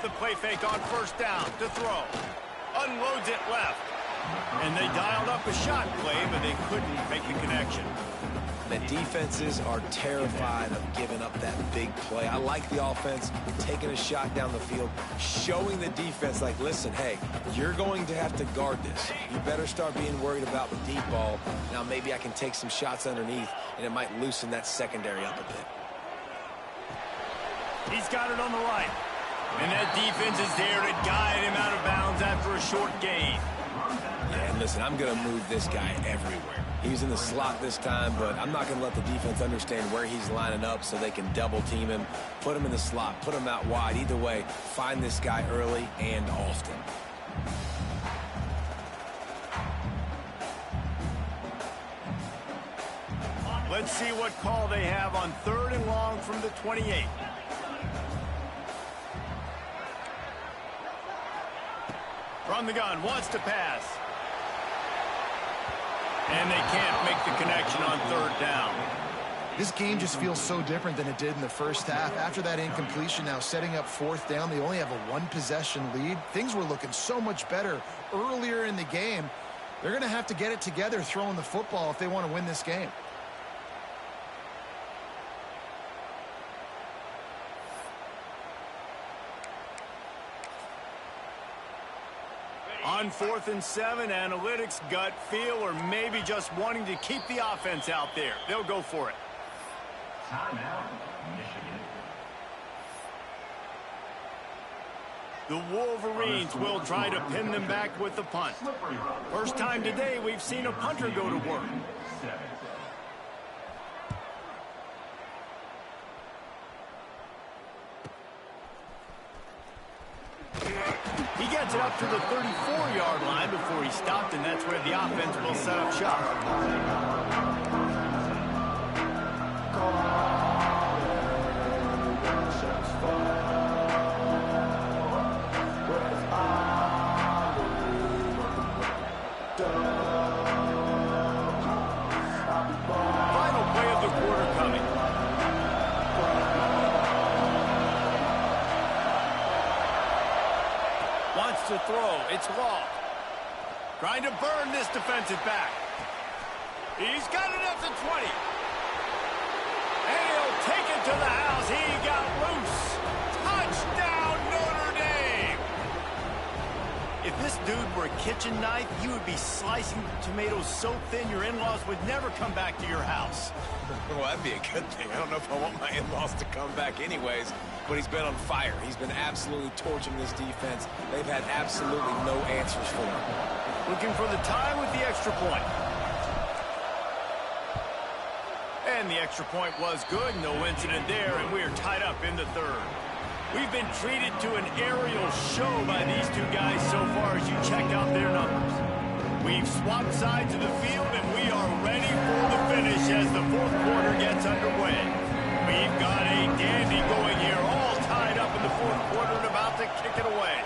The play fake on first down to throw. Unloads it left. And they dialed up a shot play, but they couldn't make the connection. The defenses are terrified of giving up that big play. I like the offense taking a shot down the field, showing the defense, like, listen, hey, you're going to have to guard this. You better start being worried about the deep ball. Now maybe I can take some shots underneath, and it might loosen that secondary up a bit. He's got it on the right. And that defense is there to guide him out of bounds after a short gain. Yeah, and listen, I'm going to move this guy everywhere. He's in the slot this time, but I'm not going to let the defense understand where he's lining up so they can double team him, put him in the slot, put him out wide. Either way, find this guy early and often. Let's see what call they have on 3rd and long from the 28. From the gun, wants to pass. And they can't make the connection on 3rd down. This game just feels so different than it did in the first half. After that incompletion, now setting up 4th down, they only have a 1-possession lead. Things were looking so much better earlier in the game. They're going to have to get it together throwing the football if they want to win this game. On 4th and 7, analytics, gut feel, or maybe just wanting to keep the offense out there. They'll go for it. Timeout, Michigan. The Wolverines will try to pin them back with the punt. First time today we've seen a punter go to work. it up to the 34-yard line before he stopped, and that's where the offense will set up shop. Final play of the quarter coming. Wants to throw. It's Law. Trying to burn this defensive back. He's got it up to 20. And he'll take it to the house. He got loose. Touchdown, Notre Dame. If this dude were a kitchen knife, you would be slicing tomatoes so thin your in-laws would never come back to your house. Well, that'd be a good thing. I don't know if I want my in-laws to come back anyways, but he's been on fire. He's been absolutely torching this defense. They've had absolutely no answers for him. Looking for the tie with the extra point. And the extra point was good. No incident there, and we are tied up in the third. We've been treated to an aerial show by these two guys so far as you check out their numbers. We've swapped sides of the field, and we are ready for the finish as the fourth quarter gets underway. We've got a dandy going here, all tied up in the fourth quarter and about to kick it away.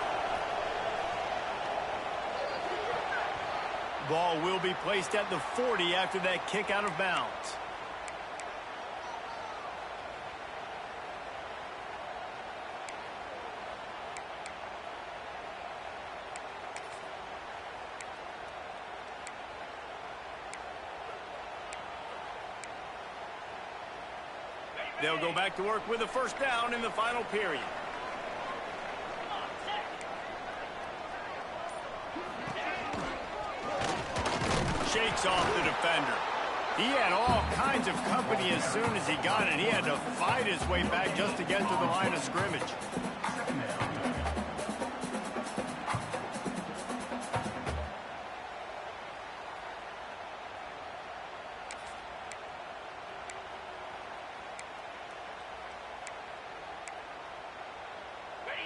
Ball will be placed at the 40 after that kick out of bounds. They'll go back to work with a first down in the final period. Shakes off the defender. He had all kinds of company as soon as he got it. He had to fight his way back just to get to the line of scrimmage.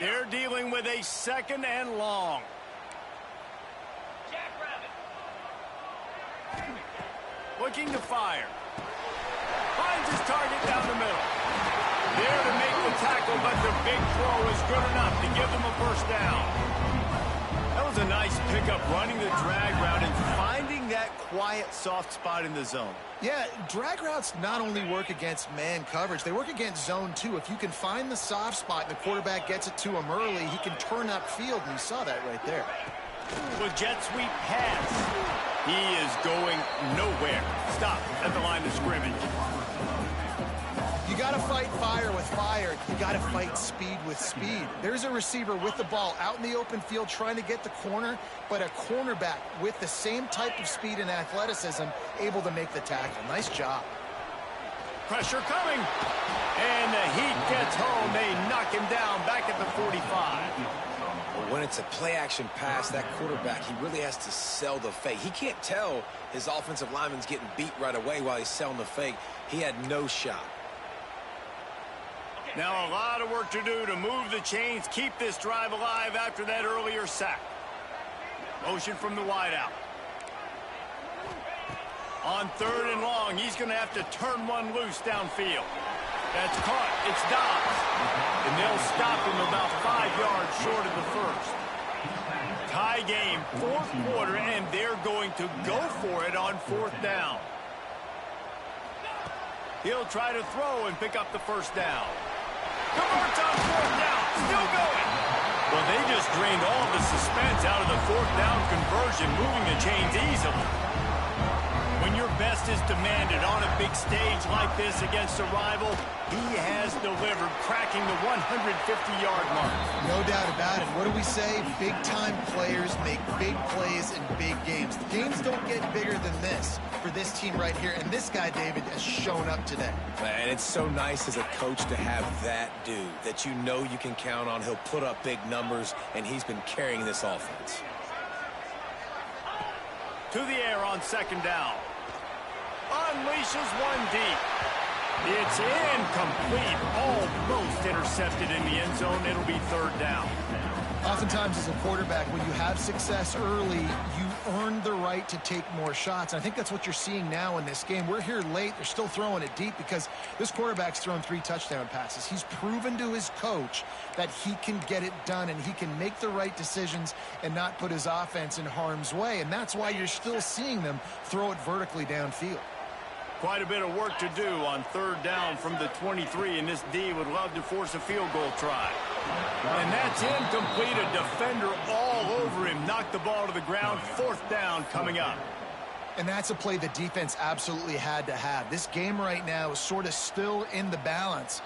They're dealing with a second and long. Looking to fire. Finds his target down the middle. There to make the tackle, but the big throw is good enough to give them a first down. That was a nice pickup, running the drag route and finding that quiet, soft spot in the zone. Yeah, drag routes not only work against man coverage, they work against zone too. If you can find the soft spot and the quarterback gets it to him early, he can turn upfield, and you saw that right there. With jet sweep pass. He is going nowhere. Stop at the line of scrimmage. You got to fight fire with fire. You got to fight speed with speed. There's a receiver with the ball out in the open field trying to get the corner, but a cornerback with the same type of speed and athleticism able to make the tackle. Nice job. Pressure coming. And the heat gets home. They knock him down back at the 45. When it's a play-action pass, that quarterback, he really has to sell the fake. He can't tell his offensive lineman's getting beat right away while he's selling the fake. He had no shot. Now a lot of work to do to move the chains, keep this drive alive after that earlier sack. Motion from the wideout. On third and long, he's going to have to turn one loose downfield. That's caught. It's Dobbs. And they'll stop him about 5 yards short of the first. Tie game, fourth quarter, and they're going to go for it on fourth down. He'll try to throw and pick up the first down. Converts on fourth down. Still going. Well, they just drained all the suspense out of the fourth down conversion, moving the chains easily. When your best is demanded on a big stage like this against a rival, he has delivered, cracking the 150-yard mark. No doubt about it. What do we say? Big-time players make big plays in big games. The games don't get bigger than this for this team right here, and this guy, David, has shown up today. And it's so nice as a coach to have that dude that you know you can count on. He'll put up big numbers, and he's been carrying this offense. To the air on second down. Unleashes one deep. It's incomplete. Almost intercepted in the end zone. It'll be third down. Oftentimes as a quarterback, when you have success early, you earn the right to take more shots. And I think that's what you're seeing now in this game. We're here late. They're still throwing it deep because this quarterback's thrown 3 touchdown passes. He's proven to his coach that he can get it done and he can make the right decisions and not put his offense in harm's way. And that's why you're still seeing them throw it vertically downfield. Quite a bit of work to do on 3rd down from the 23, and this D would love to force a field goal try. And that's incomplete. A defender all over him. Knocked the ball to the ground. 4th down coming up. And that's a play the defense absolutely had to have. This game right now is sort of still in the balance.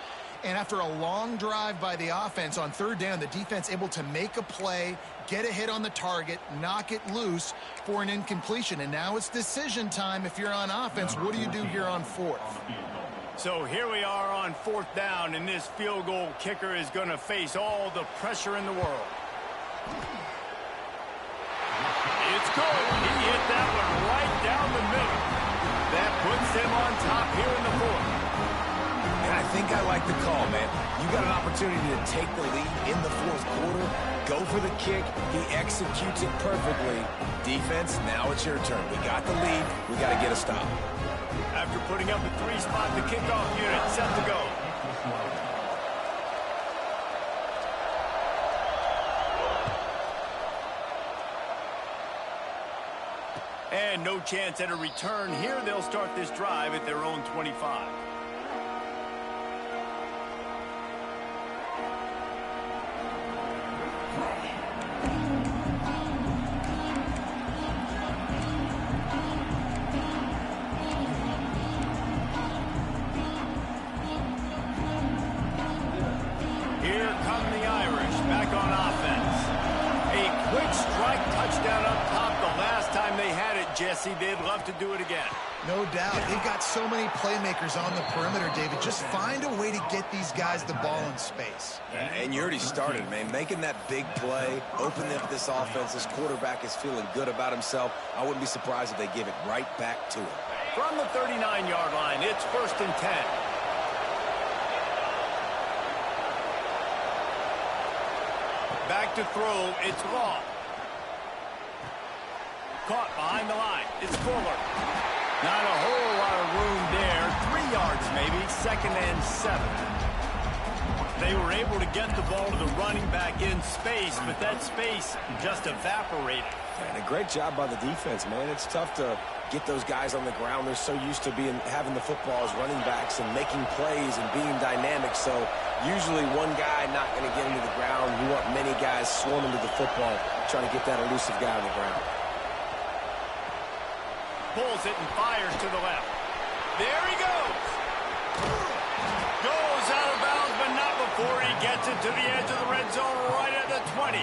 And after a long drive by the offense on 3rd down, the defense able to make a play, get a hit on the target, knock it loose for an incompletion. And now it's decision time if you're on offense. What do you do here on 4th? So here we are on 4th down, and this field goal kicker is going to face all the pressure in the world. It's good. He hit that one right down the middle. That puts them on top here in the 4th. And I think I like the call, man. You got an opportunity to take the lead in the 4th quarter. Go for the kick. He executes it perfectly. Defense, now it's your turn. We got the lead. We got to get a stop. After putting up a 3-spot, the kickoff unit set to go. And no chance at a return here. They'll start this drive at their own 25. Here come the Irish back on offense. A quick strike touchdown up top the last time they had it, Jesse. They'd love to do it again. No doubt. They've got so many playmakers on the perimeter, David. Just find a way to get these guys the ball in space. And you already started, man. Making that big play, opening up this offense. This quarterback is feeling good about himself. I wouldn't be surprised if they give it right back to him. From the 39-yard line, it's 1st and 10. Back to throw, it's Long. Caught behind the line, it's Fuller. Not a whole lot of room there. 3 yards maybe, 2nd and 7. They were able to get the ball to the running back in space, but that space just evaporated. And a great job by the defense, man. It's tough to get those guys on the ground. They're so used to having the football as running backs and making plays and being dynamic. So usually one guy not going to get into the ground. You want many guys swarming to the football, trying to get that elusive guy on the ground. Pulls it and fires to the left. There he goes. Goes out of bounds, but not before he gets it to the edge of the red zone right at the 20.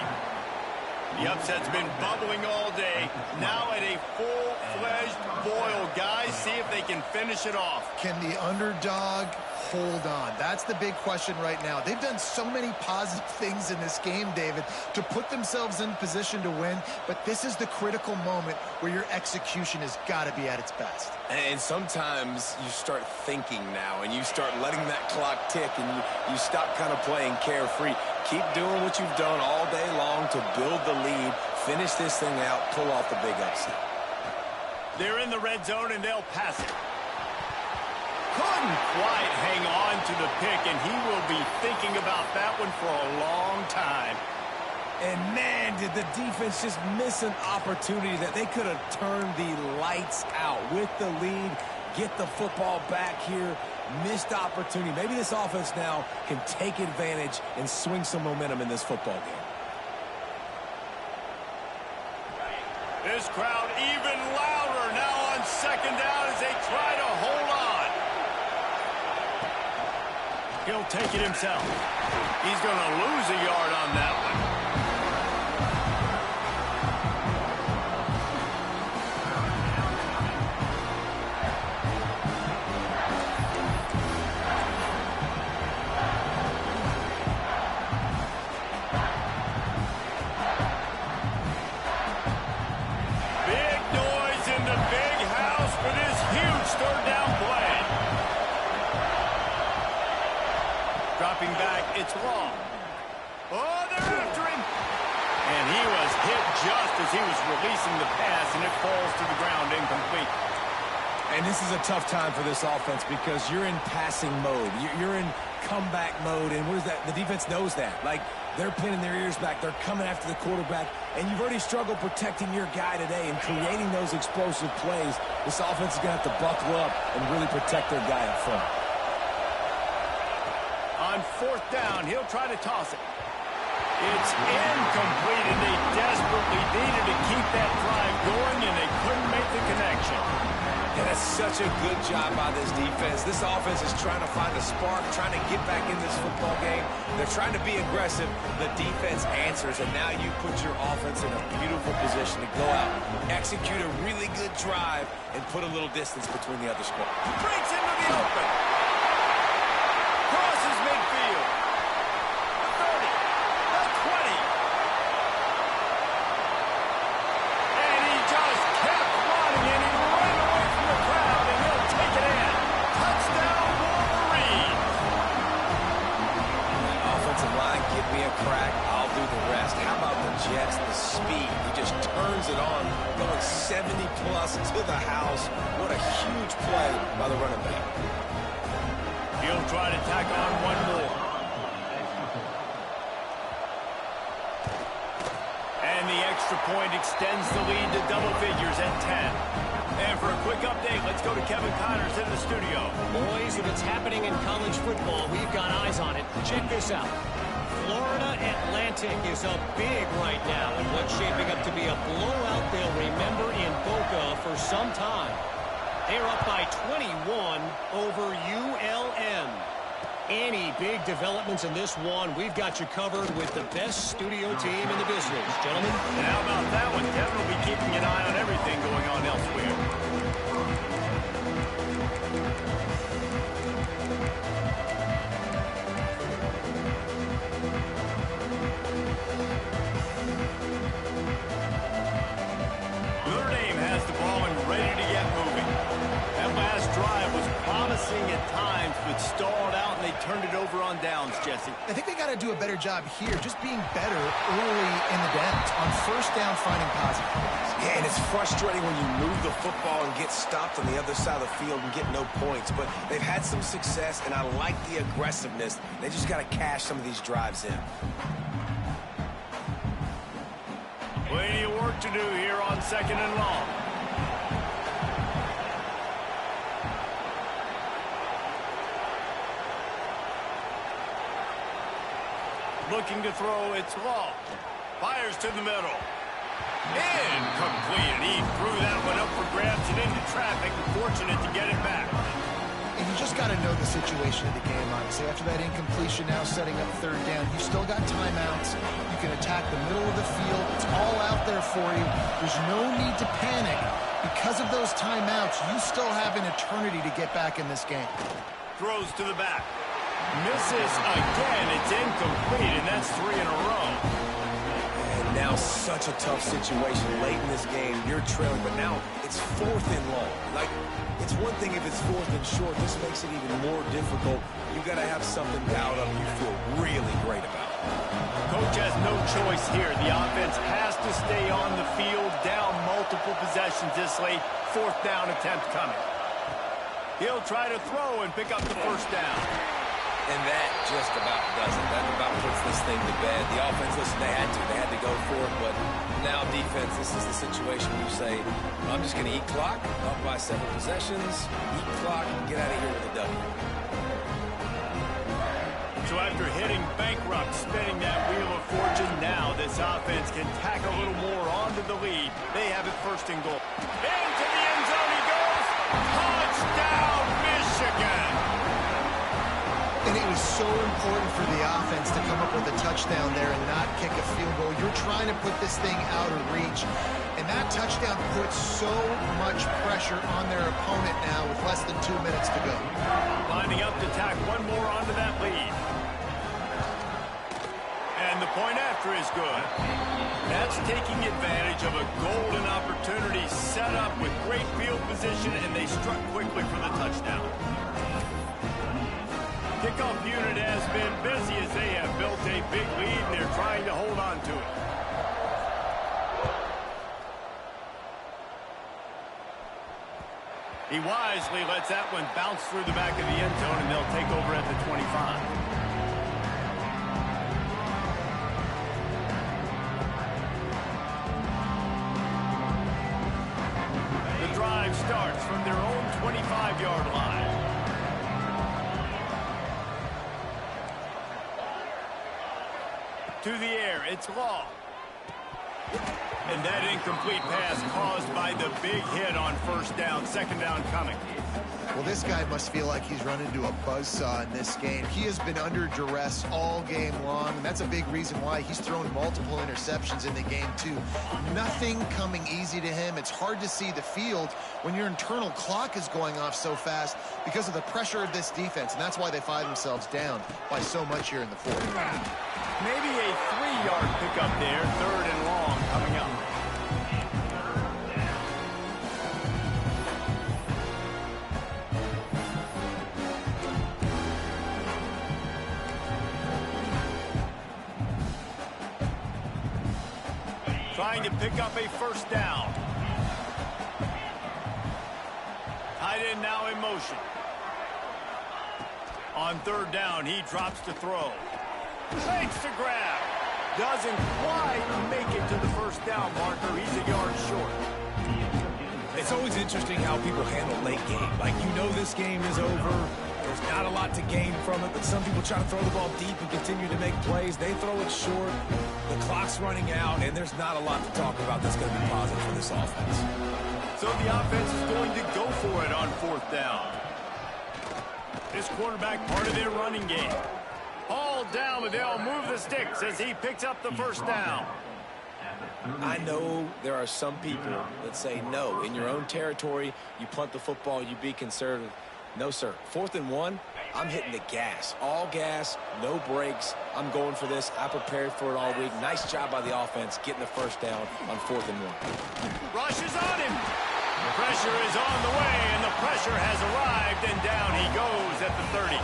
The upset's been bubbling all day. Now at a full-fledged boil. Guys, see if they can finish it off. Can the underdog hold on? That's the big question right now. They've done so many positive things in this game, David, to put themselves in position to win, but this is the critical moment where your execution has got to be at its best. And sometimes you start thinking now, and you start letting that clock tick, and you stop kind of playing carefree. Keep doing what you've done all day long to build the lead, finish this thing out, pull off the big upset. They're in the red zone, and they'll pass it. Couldn't quite hang on to the pick, and he will be thinking about that one for a long time. And, man, did the defense just miss an opportunity that they could have turned the lights out with the lead, get the football back here. Missed opportunity. Maybe this offense now can take advantage and swing some momentum in this football game. This crowd even louder now on 2nd down as they try to hold on. He'll take it himself. He's going to lose a yard on that one. Dropping back, it's Long. Oh, they're after him. hit just as he was releasing the pass, and it falls to the ground incomplete. And this is a tough time for this offense because you're in passing mode. You're in comeback mode, and what is that? The defense knows that. Like, they're pinning their ears back. They're coming after the quarterback, and you've already struggled protecting your guy today and creating those explosive plays. This offense is going to have to buckle up and really protect their guy up front. On fourth down, he'll try to toss it. It's incomplete, and they desperately needed to keep that drive going, and they couldn't make the connection. Yeah, that's such a good job by this defense. This offense is trying to find a spark, trying to get back in this football game. They're trying to be aggressive. The defense answers, and now you put your offense in a beautiful position to go out, execute a really good drive, and put a little distance between the other squad. Breaks into the open. Crosses midfield. The 30. The 20. And he just kept running, and he ran away from the crowd, and he'll take it in. Touchdown, Wolverines. Offensive line, give me a crack, I'll do the rest. How about the Jets, the speed? He just turns it on, going 70-plus to the house. What a huge play by the running back. He'll try to tack on one more. And the extra point extends the lead to double figures at 10. And for a quick update, let's go to Kevin Connors in the studio. Boys, if it's happening in college football, we've got eyes on it. Check this out. Florida Atlantic is up big right now in what's shaping up to be a blowout they'll remember in Boca for some time. They're up by 21 over ULM. Any big developments in this one, we've got you covered with the best studio team in the business. Gentlemen. And how about that one? Kevin will be keeping an eye on everything going on elsewhere. Notre Dame has the ball and ready to get moving. That last drive was promising at times, but stalled out, and they turned it over on downs, Jesse. I think they got to do a better job here, just being better early in the downs. On first down, finding positive plays. Yeah, and it's frustrating when you move the football and get stopped on the other side of the field and get no points. But they've had some success, and I like the aggressiveness. They just got to cash some of these drives in. Plenty of work to do here on second and long. Looking to throw, it's Law. Fires to the middle. Incomplete. He threw that one up for grabs and into traffic. Fortunate to get it back. And you just got to know the situation of the game, honestly. After that incompletion, now setting up third down, you've still got timeouts. You can attack the middle of the field. It's all out there for you. There's no need to panic. Because of those timeouts, you still have an eternity to get back in this game. Throws to the back. Misses again. It's incomplete, and that's 3 in a row. And now such a tough situation late in this game. You're trailing, but now it's 4th and long. Like, it's one thing if it's 4th and short. This makes it even more difficult. You got to have something dialed up you feel really great about. Coach has no choice here. The offense has to stay on the field, down multiple possessions this late. 4th down attempt coming. He'll try to throw and pick up the first down. And that just about does it. That about puts this thing to bed. The offense, listen, they had to go for it, but now defense, this is the situation where you say, I'm just going to eat clock, up by 7 possessions, eat clock, and get out of here with a W. So after hitting bankrupt, spinning that wheel of fortune, now this offense can tack a little more onto the lead. They have it 1st and goal. Into the end zone he goes. Touchdown, Michigan. And it was so important for the offense to come up with a touchdown there and not kick a field goal. You're trying to put this thing out of reach. And that touchdown puts so much pressure on their opponent now with less than 2 minutes to go. Lining up to tack one more onto that lead. And the point after is good. That's taking advantage of a golden opportunity set up with great field position, and they struck quickly for the touchdown. Kickoff unit has been busy as they have built a big lead, and they're trying to hold on to it. He wisely lets that one bounce through the back of the end zone, and they'll take over at the 25. The drive starts from their own 25-yard line. To the air, it's Law. And that incomplete pass caused by the big hit on first down. Second down coming. Well, this guy must feel like he's run into a buzzsaw in this game. He has been under duress all game long, and that's a big reason why he's thrown multiple interceptions in the game, too. Nothing coming easy to him. It's hard to see the field when your internal clock is going off so fast because of the pressure of this defense, and that's why they find themselves down by so much here in the fourth. Maybe a 3-yard pickup there. Third and long coming up. Trying to pick up a first down. Tight end now in motion. On third down, he drops to throw. Fakes to grab. Doesn't quite make it to the first down marker. He's a yard short. It's always interesting how people handle late game. Like, you know this game is over. There's not a lot to gain from it, but some people try to throw the ball deep and continue to make plays. They throw it short. The clock's running out, and there's not a lot to talk about that's going to be positive for this offense. So the offense is going to go for it on fourth down. This quarterback part of their running game. All down, but they'll move the sticks as he picks up the first down. I know there are some people that say, no, in your own territory, you punt the football, you be conservative. No, sir. 4th and 1, I'm hitting the gas. All gas, no brakes. I'm going for this. I prepared for it all week. Nice job by the offense getting the first down on 4th and 1. Rush is on him. The pressure is on the way, and the pressure has arrived, and down he goes at the 30.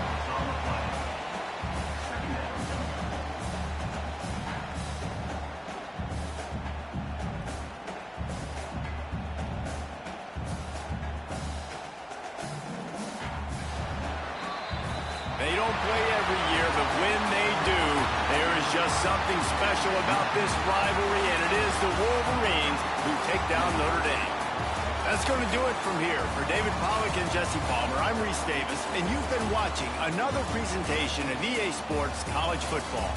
They don't play every year, but when they do, there is just something special about this rivalry, and it is the Wolverines who take down Notre Dame. That's going to do it from here. For David Pollack and Jesse Palmer, I'm Reese Davis, and you've been watching another presentation of EA Sports College Football.